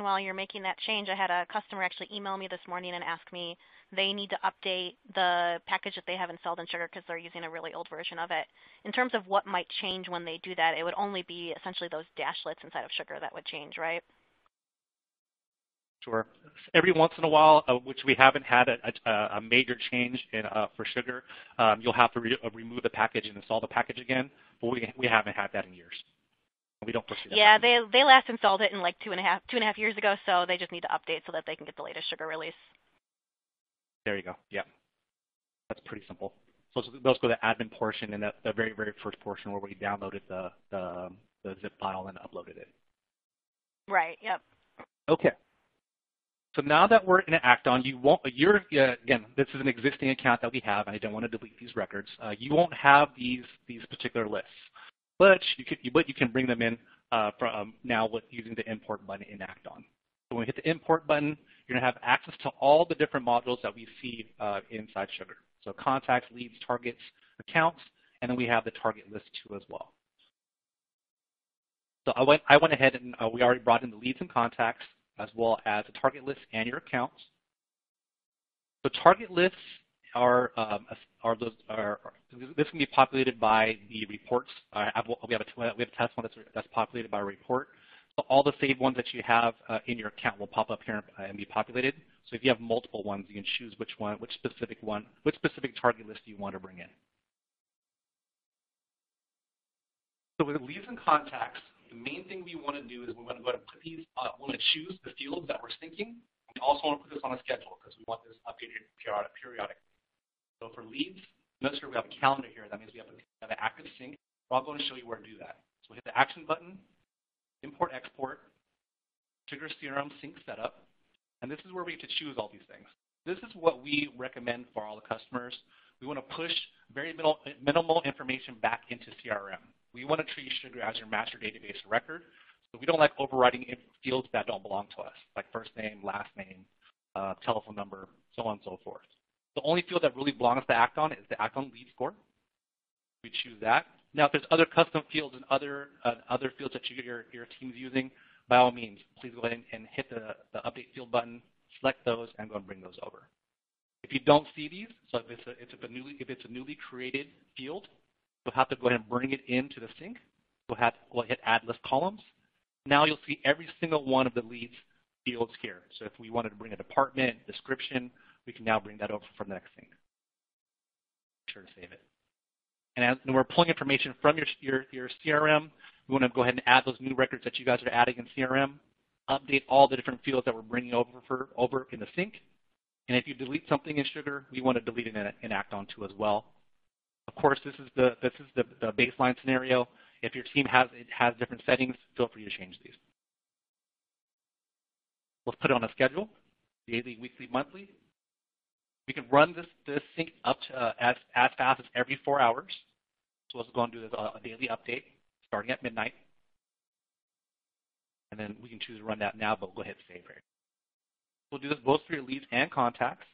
while you're making that change, I had a customer actually email me this morning and ask me they need to update the package that they have installed in Sugar because they're using a really old version of it. In terms of what might change when they do that, it would only be essentially those dashlets inside of Sugar that would change, right? Sure. Every once in a while, which we haven't had a major change in, for Sugar, you'll have to remove the package and install the package again, but we haven't had that in years. We don't foresee that. Yeah, they last installed it in like two and a half years ago, so they just need to update so that they can get the latest Sugar release. There you go. Yeah, that's pretty simple. So those go to the admin portion and the very, very first portion where we downloaded the zip file and uploaded it. Right. Yep. Okay. So now that we're in Acton, again, this is an existing account that we have, and I don't want to delete these records. You won't have these particular lists, but you can bring them in from now with using the import button in Acton. So when we hit the import button, you're going to have access to all the different modules that we see inside Sugar. So contacts, leads, targets, accounts, and then we have the target list too as well. So I went ahead and we already brought in the leads and contacts, as well as the target list and your accounts. So target lists this can be populated by the reports. We have a test one that's populated by a report. So all the saved ones that you have in your account will pop up here and be populated. So if you have multiple ones, you can choose which specific target list you want to bring in. So with leads and contacts, the main thing we want to do is we want to go ahead and put these, we want to choose the fields that we're syncing. We also want to put this on a schedule because we want this updated periodically. So for leads, notice here we have a calendar here. That means we have an active sync. Well, I'm going to show you where to do that. So we hit the action button, import, export, Sugar CRM sync setup, and this is where we get to choose all these things. This is what we recommend for all the customers. We want to push very minimal information back into CRM. We want to treat Sugar as your master database record, so we don't like overriding fields that don't belong to us, like first name, last name, telephone number, so on and so forth. The only field that really belongs to Acton is the Acton lead score. We choose that. Now, if there's other custom fields and other fields that your team's using, by all means, please go ahead and hit the update field button, select those, and go and bring those over. If you don't see these, so if it's a newly created field, you'll have to go ahead and bring it into the sync. We'll hit add list columns. Now you'll see every single one of the leads fields here. So if we wanted to bring a department, description, we can now bring that over for the next sync. Be sure to save it. And as we're pulling information from your CRM, we want to go ahead and add those new records that you guys are adding in CRM, update all the different fields that we're bringing over in the sync. And if you delete something in Sugar, we want to delete it in Acton too as well. Of course, this is the baseline scenario. If your team has different settings, feel free to change these. Let's put it on a schedule, daily, weekly, monthly. We can run this sync up to as fast as every 4 hours. So let's go and do a daily update starting at midnight. And then we can choose to run that now, but we'll go ahead and save here. We'll do this both for your leads and contacts.